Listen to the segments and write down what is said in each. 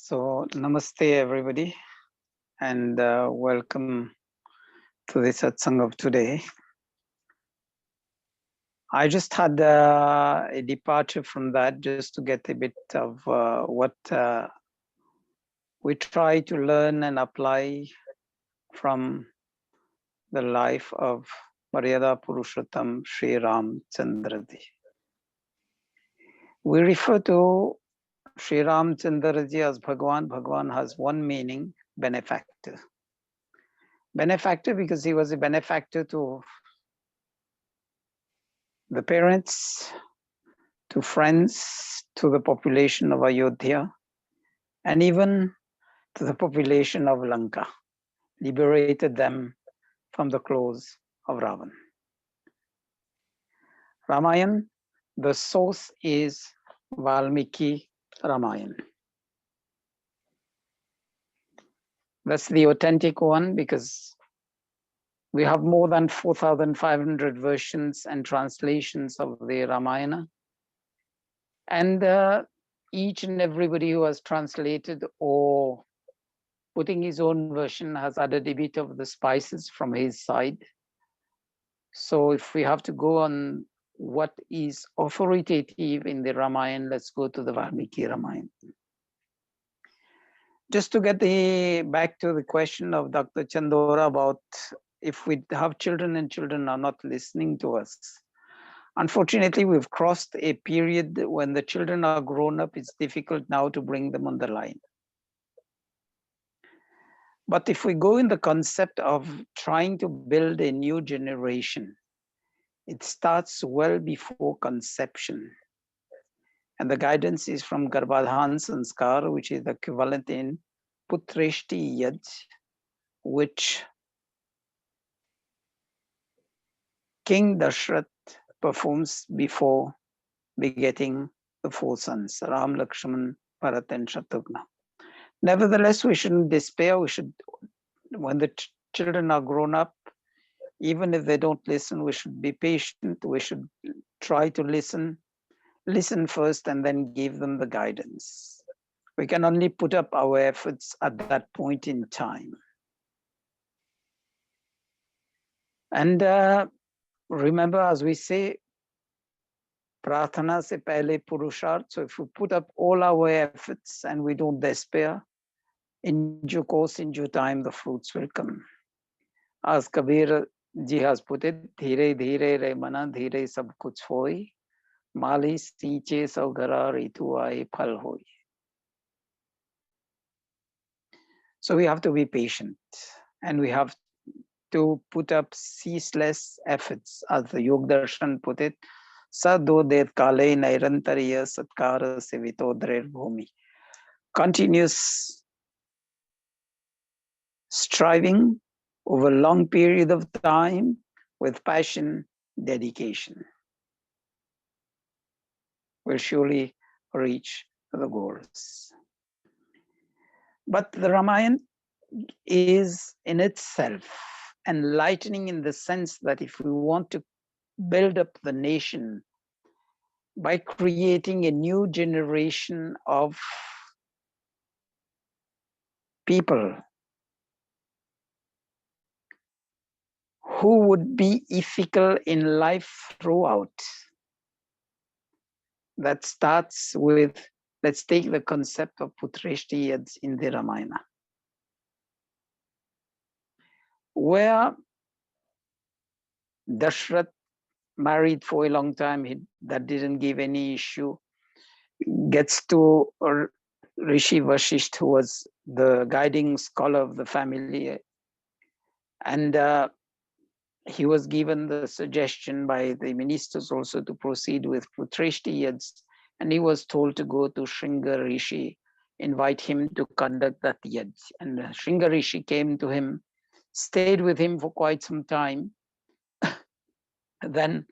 So, namaste everybody, and welcome to the satsang of today. I just had a departure from that just to get a bit of what we try to learn and apply from the life of Maryada Purushottam Sri Ram Chandraji. We refer to Sri Ram Chandraji as Bhagwan. Bhagwan has one meaning, benefactor. Benefactor because he was a benefactor to the parents, to friends, to the population of Ayodhya, and even to the population of Lanka, liberated them from the claws of Ravan. Ramayana, the source is Valmiki Ramayana. That's the authentic one because we have more than 4,500 versions and translations of the Ramayana. And each and everybody who has translated or putting his own version has added a bit of the spices from his side. So if we have to go on what is authoritative in the Ramayana, let's go to the Valmiki Ramayana. Just to get back to the question of Dr. Chandora about if we have children and children are not listening to us. Unfortunately, we've crossed a period when the children are grown up. It's difficult now to bring them on the line. But if we go in the concept of trying to build a new generation, it starts well before conception. And the guidance is from Garbhadhan Sanskar, which is the equivalent in Putreshti Yaj, which King Dashrath performs before begetting the four sons, Ram, Lakshman, Bharat, and Shatrughna. Nevertheless, we shouldn't despair. We should, when the children are grown up, even if they don't listen, we should be patient. We should try to listen first and then give them the guidance. We can only put up our efforts at that point in time. And remember, as we say, Prarthana se pehle Purushart. So if we put up all our efforts and we don't despair, in due course, in due time, the fruits will come. As Kabir ji has put it, Dhire Dhire Re Mana Dhire Sab Kuch Hoy, Mali Siche Saugara Ritu Aaye Phal Hoy. So we have to be patient and we have to put up ceaseless efforts. As the Yog Darshan put it, Sado Det Kale Nairantariya Satkara Sevito Drer Bhumi. Continuous striving over a long period of time with passion, dedication will surely reach the goals. But the Ramayana is in itself enlightening in the sense that if we want to build up the nation by creating a new generation of people who would be ethical in life throughout, that starts with, let's take the concept of Putreshti Yaj in the Ramayana, where Dashrath married for a long time, that didn't give any issue, gets to Rishi Vashisht, who was the guiding scholar of the family, and he was given the suggestion by the ministers also to proceed with Putreshti Yaj, and he was told to go to Shringa Rishi, invite him to conduct that Yaj. And Shringa Rishi came to him, stayed with him for quite some time. Then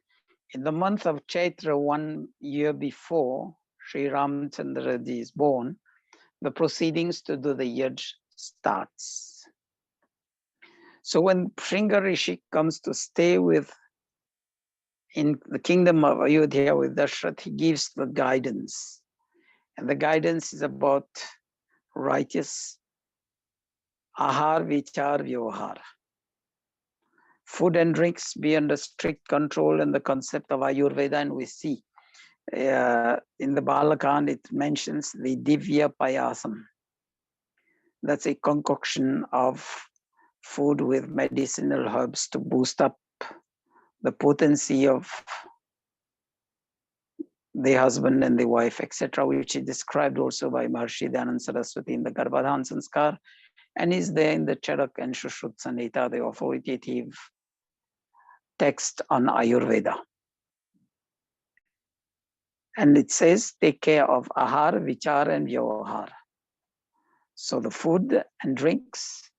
in the month of Chaitra, 1 year before Sri Ramchandraji is born, the proceedings to do the Yaj starts. So when Shringa Rishi comes to stay in the kingdom of Ayodhya with Dashrath, he gives the guidance. And the guidance is about righteous, ahar, vichar, vyohar. Food and drinks be under strict control in the concept of Ayurveda, and we see in the Balakand it mentions the Divya Payasam. That's a concoction of food with medicinal herbs to boost up the potency of the husband and the wife, etc., which is described also by Maharshi Dayananda Saraswati in the Garbhadhan Sanskar, and is there in the Charak and Shushruta Samhita, the authoritative text on Ayurveda. And it says, take care of ahar, vichar, and vyohar. So the food and drinks,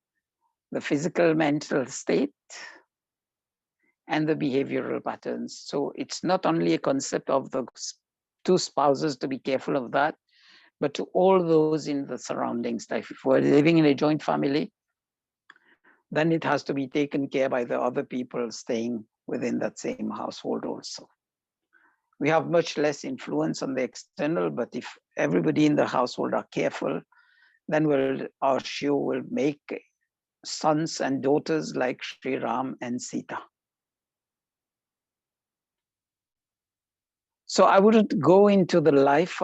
the physical, mental state, and the behavioral patterns. So it's not only a concept of the two spouses to be careful of that, but to all those in the surroundings. If we're living in a joint family, then it has to be taken care by the other people staying within that same household also. We have much less influence on the external, but if everybody in the household are careful, then our Shiva will make sons and daughters like Sri Ram and Sita. So I wouldn't go into the life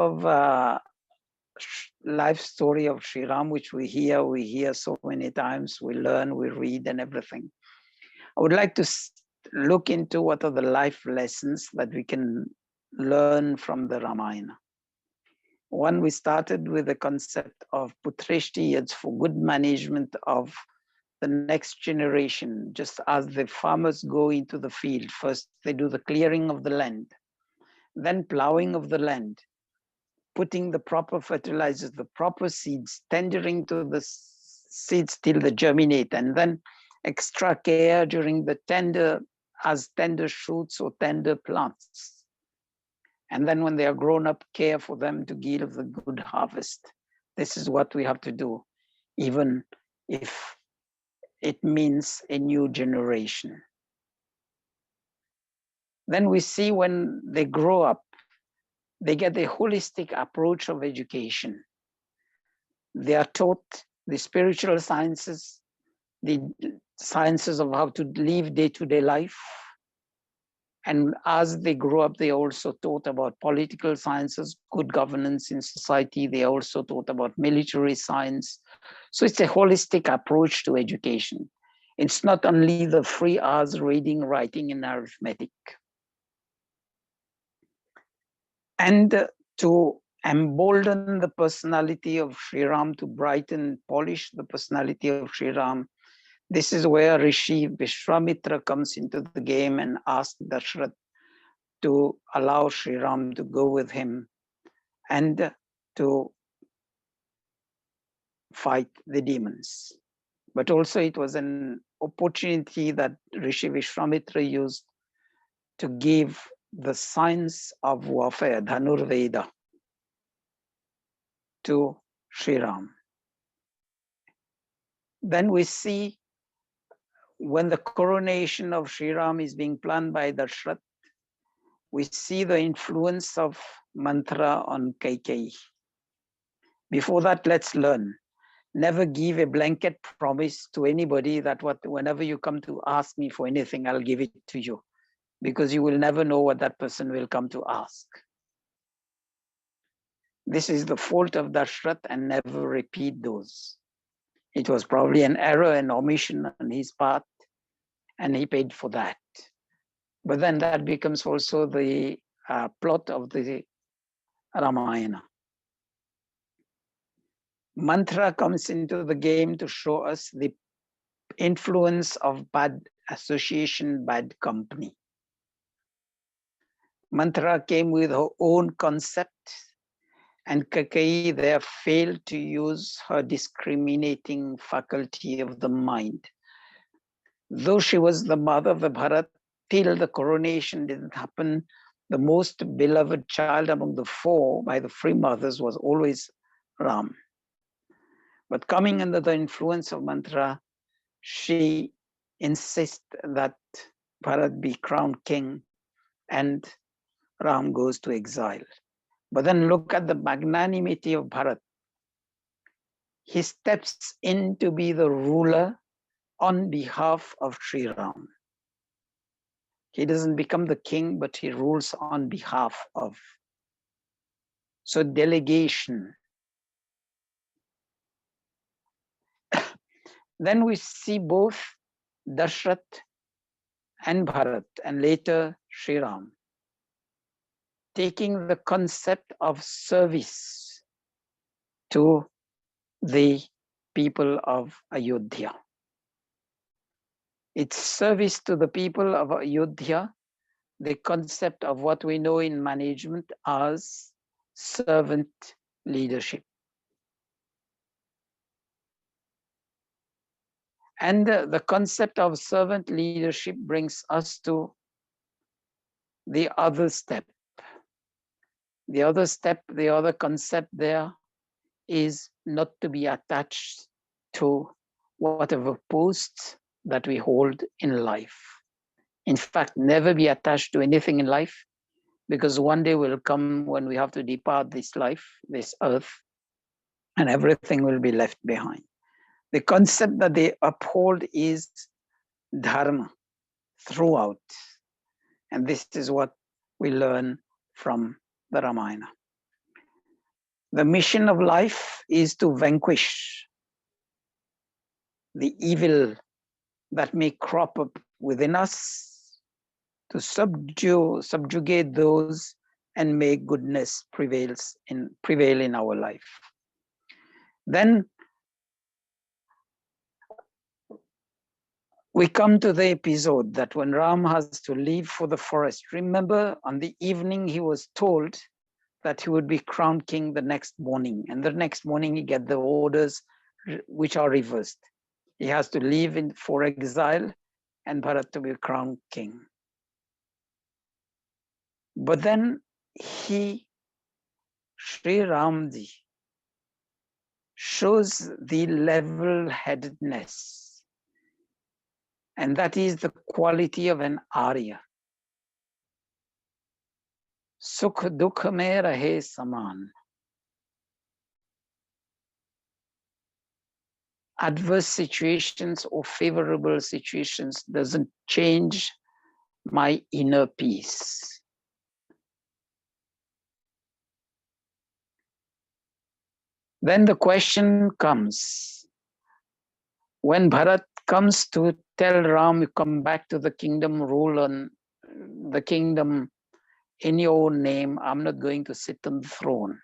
story of Sri Ram, which we hear so many times, we learn, we read and everything. I would like to look into what are the life lessons that we can learn from the Ramayana. One, we started with the concept of putreshti, it's for good management of the next generation. Just as the farmers go into the field, first they do the clearing of the land, then plowing of the land, putting the proper fertilizers, the proper seeds, tendering to the seeds till they germinate, and then extra care during the tender shoots or tender plants. And then when they are grown up, care for them to give the good harvest. This is what we have to do, even if it means a new generation. Then we see when they grow up, they get a holistic approach of education. They are taught the spiritual sciences, the sciences of how to live day-to-day life. And as they grow up, they are also taught about political sciences, good governance in society. They are also taught about military science. So it's a holistic approach to education. It's not only the 3 hours reading, writing, and arithmetic. And to embolden the personality of Sri Ram, to brighten, polish the personality of Sri Ram, this is where Rishi Vishwamitra comes into the game and asks Dashrath to allow Sri Ram to go with him and to fight the demons. But also it was an opportunity that Rishi Vishwamitra used to give the science of warfare, Dhanurveda, to Sri Ram. Then we see when the coronation of Sri Ram is being planned by Dashrath, we see the influence of mantra on Kaikeyi. Before that, let's learn. Never give a blanket promise to anybody that whenever you come to ask me for anything, I'll give it to you, because you will never know what that person will come to ask. This is the fault of Dashrath, and never repeat those. It was probably an error, an omission on his part, and he paid for that. But then that becomes also the plot of the Ramayana. Mantra comes into the game to show us the influence of bad association, bad company. Mantra came with her own concept, and Kaikeyi there failed to use her discriminating faculty of the mind. Though she was the mother of the Bharat, till the coronation didn't happen, the most beloved child among the 4 by the 3 mothers was always Ram. But coming under the influence of Mantra, she insists that Bharat be crowned king and Ram goes to exile. But then look at the magnanimity of Bharat. he steps in to be the ruler on behalf of Sri Ram. He doesn't become the king, but he rules on behalf of. So delegation. Then we see both Dashrath and Bharat, and later Sri Ram, taking the concept of service to the people of Ayodhya. It's service to the people of Ayodhya, the concept of what we know in management as servant leadership. And the concept of servant leadership brings us to the other step. The other step, the other concept there is not to be attached to whatever posts that we hold in life. In fact, never be attached to anything in life, because one day will come when we have to depart this life, this earth, and everything will be left behind. The concept that they uphold is dharma throughout. And this is what we learn from the Ramayana. The mission of life is to vanquish the evil that may crop up within us, to subjugate those and make goodness prevail in our life. Then we come to the episode that when Ram has to leave for the forest. Remember, on the evening he was told that he would be crowned king the next morning, and the next morning he gets the orders which are reversed. He has to leave for exile and Bharat to be crowned king. But then Sri Ramji shows the level-headedness, and that is the quality of an Arya. Sukh dukh mein rahe saman. Adverse situations or favorable situations doesn't change my inner peace. Then the question comes, when Bharat comes to tell Ram, you come back to the kingdom, rule on the kingdom in your own name, I'm not going to sit on the throne.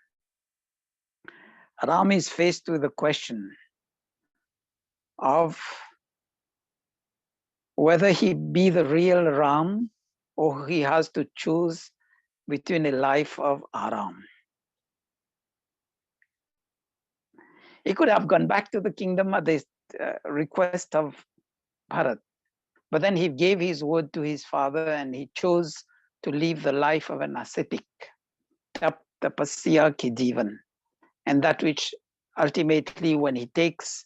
Ram is faced with the question of whether he be the real Ram or he has to choose between a life of Aram. He could have gone back to the kingdom at the request of Bharat, but then he gave his word to his father and he chose to live the life of an ascetic, tapasya ki jivan, and that which ultimately, when he takes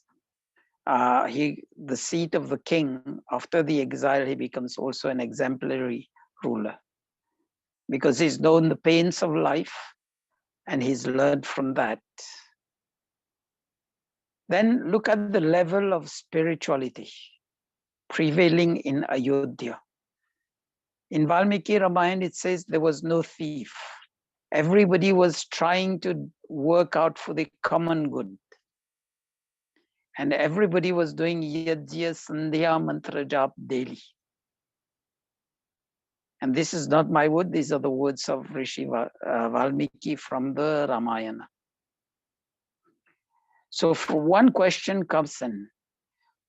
the seat of the king after the exile, he becomes also an exemplary ruler, because he's known the pains of life and he's learned from that. Then look at the level of spirituality prevailing in Ayodhya. In Valmiki Ramayana, it says there was no thief. Everybody was trying to work out for the common good. And everybody was doing yajya sandhya mantra jap daily. And this is not my word, these are the words of Rishi Valmiki from the Ramayana. So for one question comes in,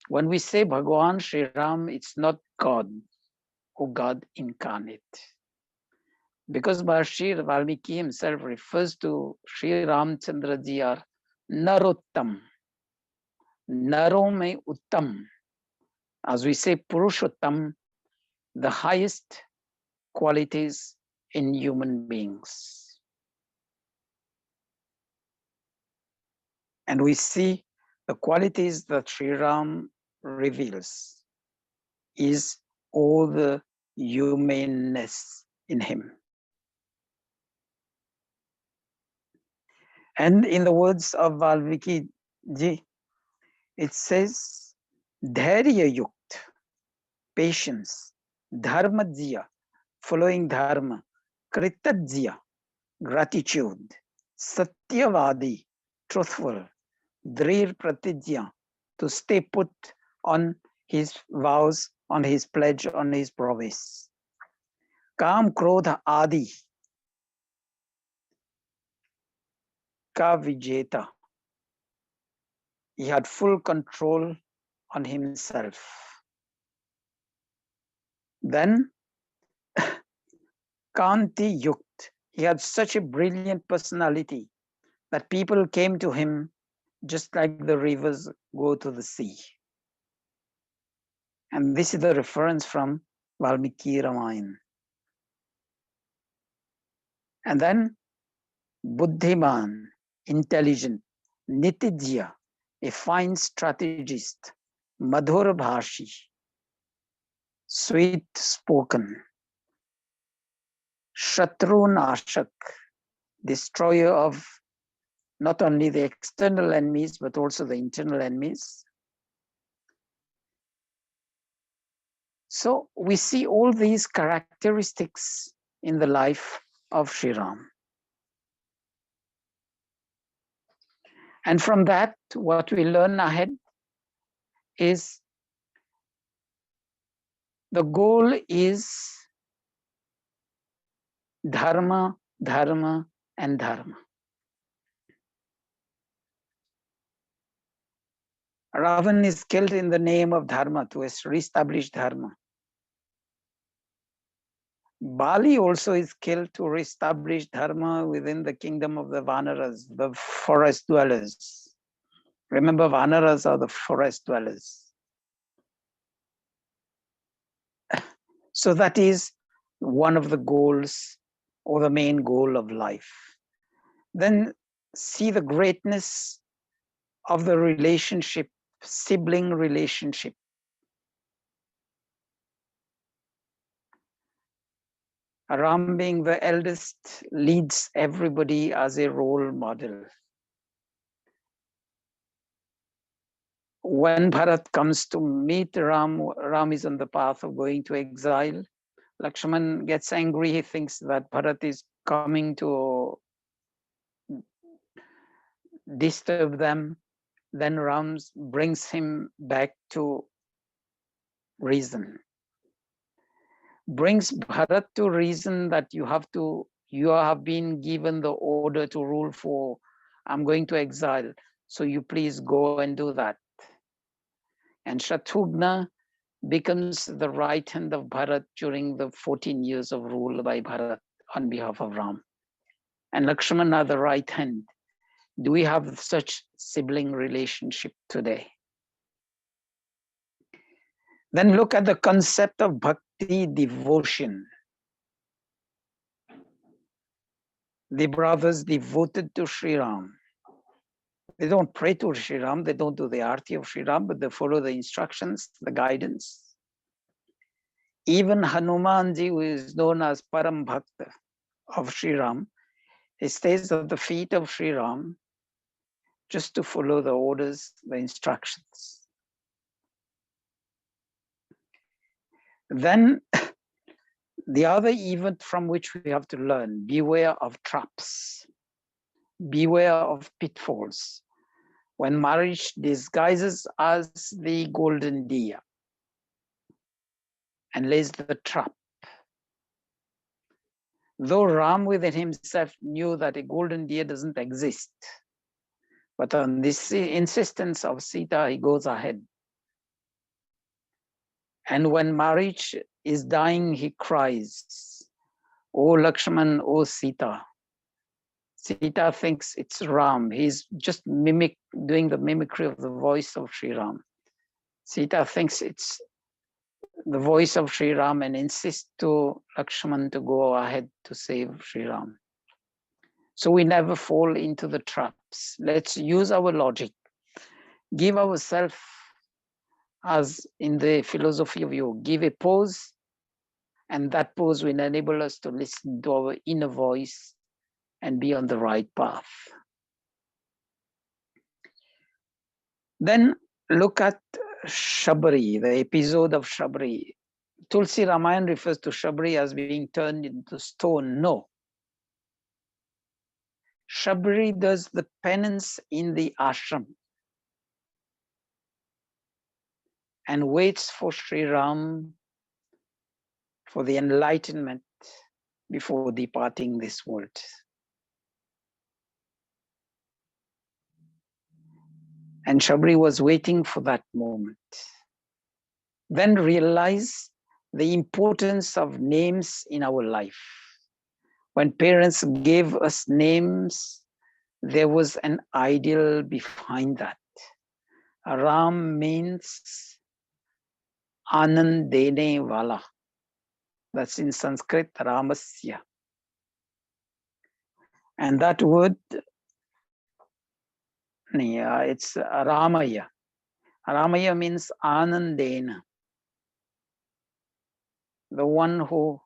when we say Bhagwan Sri Ram, it's not God or God incarnate. Because Maharishi Valmiki himself refers to Sri Ramchandra ji as Narottam. Naro mein Uttam. As we say Purushottam, the highest qualities in human beings. And we see the qualities that Sri Ram reveals is all the humanness in him. And in the words of Valmiki, Ji, it says Dharya Yukt, patience, Dharmajya, following Dharma, Kritajya, gratitude, Satyavadi, truthful, Drir Pratijya, to stay put on his vows, on his pledge, on his promise. Kam Krodha Adi, Ka Vijeta. He had full control on himself. Then Kanti Yukt, he had such a brilliant personality that people came to him just like the rivers go to the sea. And this is the reference from Valmiki Ramayana. And then Buddhiman, intelligent, Nitijya, a fine strategist, Madhur Bhashi, sweet spoken, Shatru Nashak, destroyer of not only the external enemies, but also the internal enemies. So we see all these characteristics in the life of Sri Ram. And from that, what we learn ahead is the goal is dharma, dharma, and dharma. Ravan is killed in the name of dharma to reestablish dharma. Bali also is killed to reestablish dharma within the kingdom of the Vanaras, the forest dwellers. Remember, Vanaras are the forest dwellers. So that is one of the goals or the main goal of life. Then see the greatness of the relationship, sibling relationship. Ram, being the eldest, leads everybody as a role model. When Bharat comes to meet Ram, Ram is on the path of going to exile. Lakshman gets angry. He thinks that Bharat is coming to disturb them. Then Ram brings him back to reason. Brings Bharat to reason that you have been given the order to rule for, I'm going to exile. So you please go and do that. And Shatrughna becomes the right hand of Bharat during the 14 years of rule by Bharat on behalf of Ram. And Lakshmana are the right hand. Do we have such sibling relationship today? Then look at the concept of bhakti, devotion. The brothers devoted to Sri Ram. They don't pray to Sri Ram, they don't do the arti of Sri Ram, but they follow the instructions, the guidance. Even Hanumanji, who is known as Param Bhakta of Sri Ram, he stays at the feet of Sri Ram just to follow the orders, the instructions. Then the other event from which we have to learn, beware of traps, beware of pitfalls. When marriage disguises as the golden deer and lays the trap. Though Ram within himself knew that a golden deer doesn't exist, but on this insistence of Sita, he goes ahead. And when marriage is dying, he cries, "O Lakshman, O Sita." Sita thinks it's Ram. He's just doing the mimicry of the voice of Sri Ram. Sita thinks it's the voice of Sri Ram and insists to Lakshman to go ahead to save Sri Ram. So we never fall into the traps. Let's use our logic. Give ourselves, as in the philosophy of yoga, give a pose, and that pose will enable us to listen to our inner voice and be on the right path. Then look at Shabri, the episode of Shabri. Tulsi Ramayana refers to Shabri as being turned into stone. No. Shabri does the penance in the ashram and waits for Sri Ram for the enlightenment before departing this world. And Shabri was waiting for that moment. Then realize the importance of names in our life. When parents gave us names, there was an ideal behind that. Ram means Anand Dene Wala. That's in Sanskrit, Ramasya. And that word, it's Ramaya. Ramaya means Anandena, the one who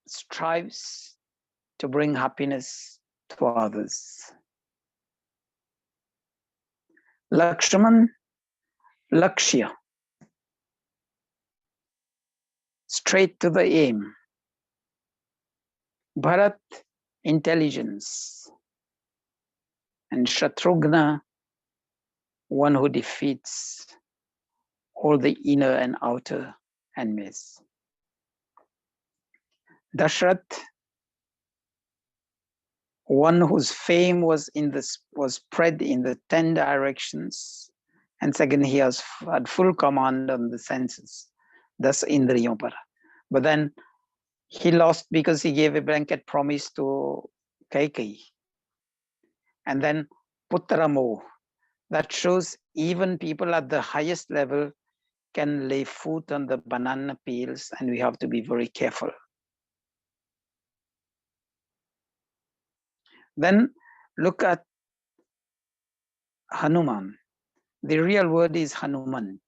strives to bring happiness to others. Lakshman, Lakshya, straight to the aim. Bharat, intelligence. And Shatrughna, one who defeats all the inner and outer enemies. Dashrath, one whose fame was spread in the 10 directions, and second, he had full command on the senses, thus Indriyopara. But then he lost because he gave a blanket promise to Kaikeyi. And then Puttaramo, that shows even people at the highest level can lay foot on the banana peels, and we have to be very careful. Then look at Hanuman. The real word is Hanumant.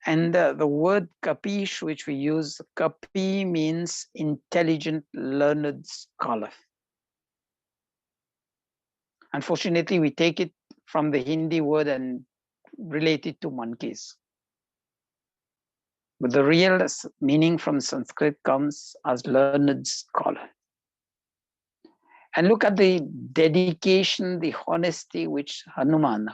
And the word Kapish, which we use, Kapi means intelligent, learned scholar. Unfortunately, we take it from the Hindi word and relate it to monkeys. But the real meaning from Sanskrit comes as learned scholar. And look at the dedication, the honesty which Hanumant,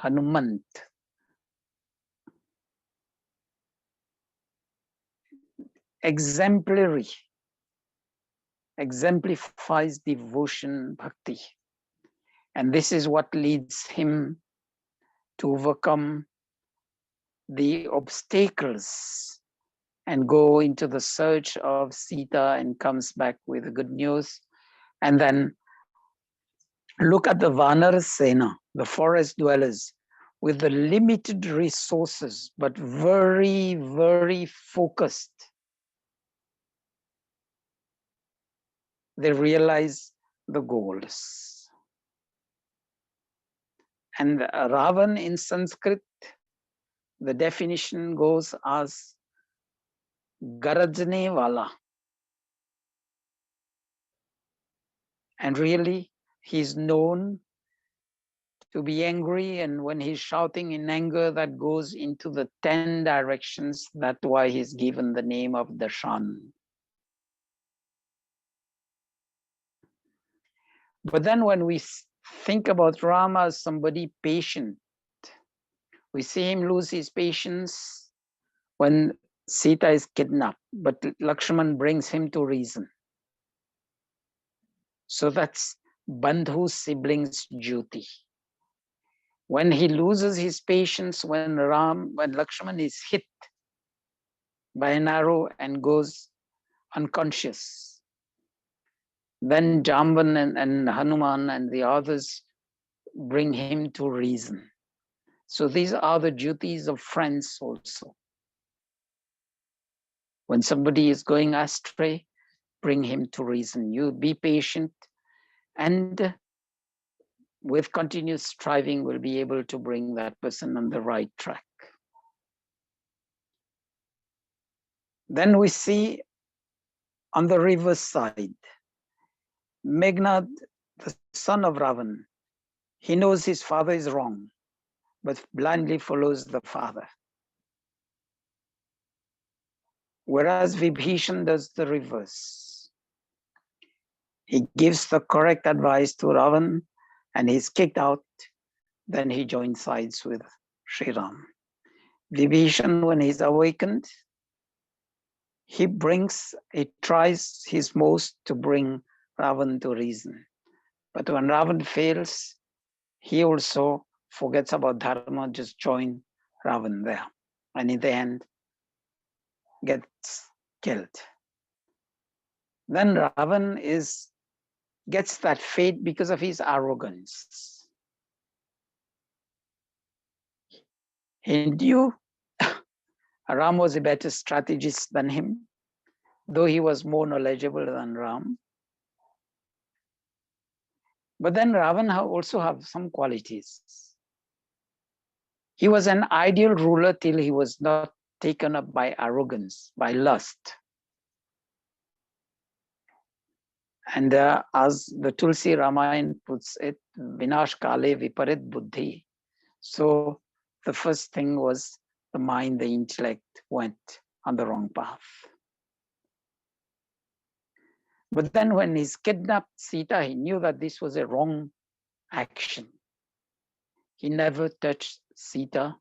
exemplifies devotion, bhakti. And this is what leads him to overcome the obstacles and go into the search of Sita and comes back with the good news. And then look at the Vanar Sena, the forest dwellers, with the limited resources, but very, very focused. They realize the goals. And Ravan in Sanskrit, the definition goes as Garajne Wala. And really, he's known to be angry, and when he's shouting in anger, that goes into the 10 directions. That's why he's given the name of Dashan. But then when we think about Rama as somebody patient, we see him lose his patience when Sita is kidnapped, but Lakshman brings him to reason. So that's Bandhu siblings duty. When he loses his patience, when Lakshman is hit by an arrow and goes unconscious, then Jamban and Hanuman and the others bring him to reason. So these are the duties of friends also. When somebody is going astray, bring him to reason. You be patient, and with continuous striving, we'll be able to bring that person on the right track. Then we see on the reverse side, Meghnad the son of Ravan, he knows his father is wrong, but blindly follows the father. Whereas Vibhishan does the reverse. He gives the correct advice to Ravan and he's kicked out. Then he joins sides with Sri Ram. Vibhishan, when he's awakened, he tries his most to bring Ravan to reason. But when Ravan fails, he also forgets about Dharma, just join Ravan there. And in the end, gets killed. Then Ravan gets that fate because of his arrogance. He knew Ram was a better strategist than him, though he was more knowledgeable than Ram. But then Ravan also have some qualities. He was an ideal ruler till he was not taken up by arrogance, by lust. And as the Tulsi Ramayana puts it, Vinash Kale Viparit Buddhi. So the first thing was the mind, the intellect went on the wrong path. But then when he's kidnapped Sita, he knew that this was a wrong action. He never touched Sita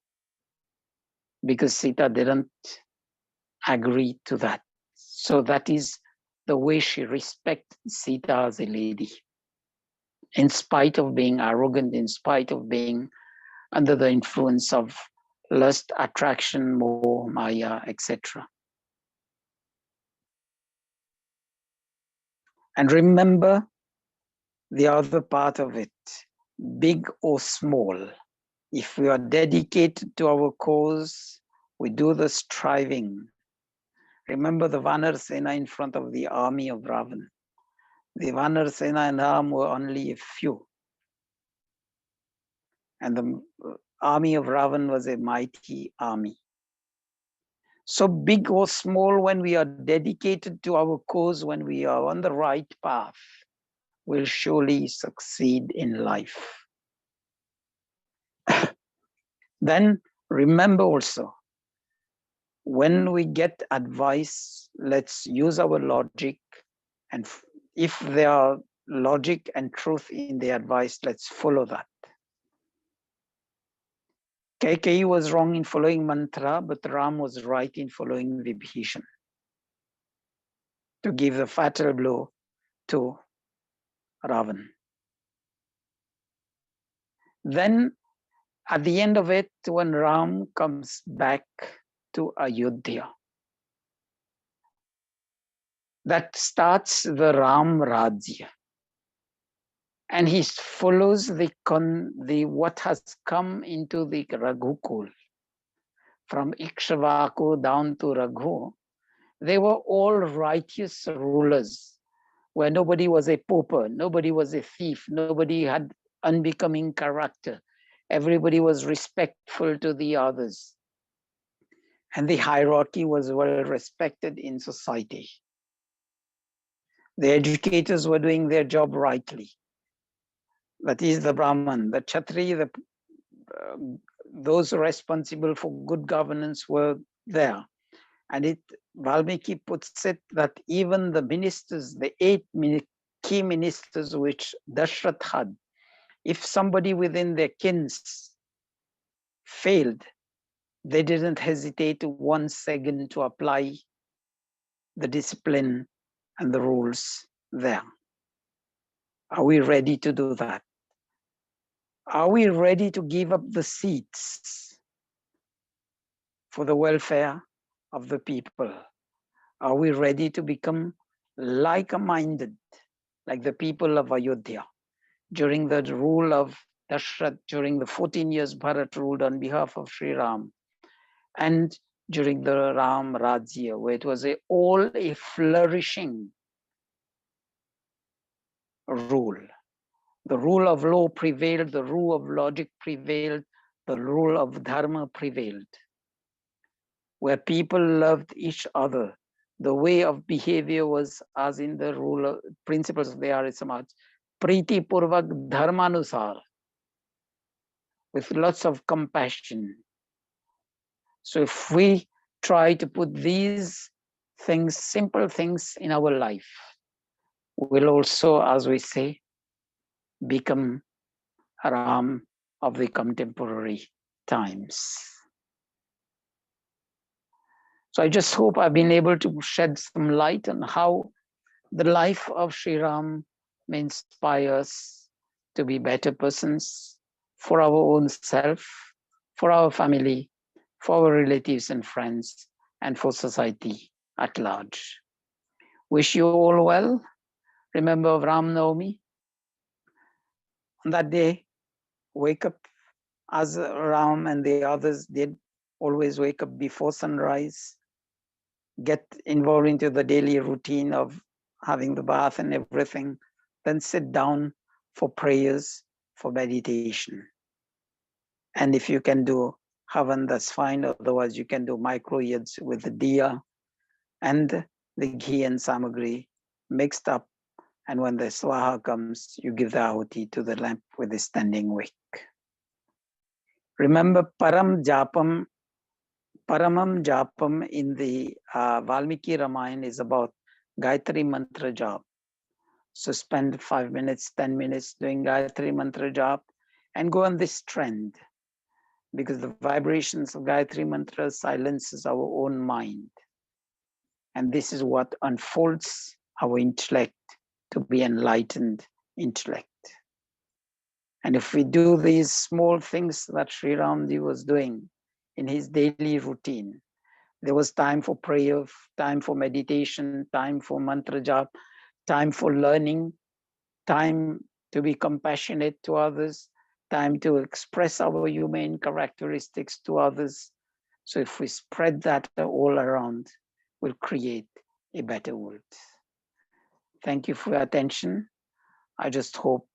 because Sita didn't agree to that. So that is the way she respects Sita as a lady. In spite of being arrogant, in spite of being under the influence of lust, attraction, moha, maya, etc. And remember the other part of it, big or small. If we are dedicated to our cause, we do the striving. Remember the Vanar Sena in front of the army of Ravan. The Vanar Sena and Ram were only a few. And the army of Ravan was a mighty army. So big or small, when we are dedicated to our cause, when we are on the right path, we'll surely succeed in life. Then remember also, when we get advice, let's use our logic. And if there are logic and truth in the advice, let's follow that. Kaikeyi was wrong in following mantra, but Ram was right in following Vibhishan to give the fatal blow to Ravan. Then at the end of it, when Ram comes back to Ayodhya, that starts the Ram Rajya. And he follows the what has come into the Raghukul. From Ikshvaku down to Raghu, they were all righteous rulers, where nobody was a pauper, nobody was a thief, nobody had unbecoming character. Everybody was respectful to the others. And the hierarchy was well respected in society. The educators were doing their job rightly. That is the Brahman, the Kshatriya, those responsible for good governance were there. And Valmiki puts it that even the ministers, the 8 key ministers which Dashrath had, if somebody within their kins failed, they didn't hesitate 1 second to apply the discipline and the rules there. Are we ready to do that? Are we ready to give up the seats for the welfare of the people? Are we ready to become like-minded, like the people of Ayodhya? During the rule of Dashrath, during the 14 years Bharat ruled on behalf of Sri Ram, and during the Ram Rajya, where it was all a flourishing rule. The rule of law prevailed, the rule of logic prevailed, the rule of dharma prevailed, where people loved each other. The way of behavior was as in the rule of principles of the Arya Samaj. Priti Purvak Dharmanusar, with lots of compassion. So if we try to put these things, simple things in our life, we'll also, as we say, become a Ram of the contemporary times. So I just hope I've been able to shed some light on how the life of Sri Ram may inspire us to be better persons for our own self, for our family, for our relatives and friends, and for society at large. Wish you all well. Remember RamNavmi. On that day, wake up as Ram and the others did, always wake up before sunrise, get involved into the daily routine of having the bath and everything, then sit down for prayers, for meditation. And if you can do Havan, that's fine. Otherwise, you can do micro yads with the diya and the ghee and samagri mixed up. And when the swaha comes, you give the ahuti to the lamp with the standing wick. Remember Paramam Japam in the Valmiki Ramayana is about Gayatri Mantra Jap. So spend 5 minutes, 10 minutes doing Gayatri Mantra Jap and go on this trend, because the vibrations of Gayatri Mantra silences our own mind. And this is what unfolds our intellect to be enlightened intellect. And if we do these small things that Sri Ramji was doing in his daily routine, there was time for prayer, time for meditation, time for mantra jap, time for learning, time to be compassionate to others, time to express our humane characteristics to others. So if we spread that all around, we'll create a better world. Thank you for your attention. I just hope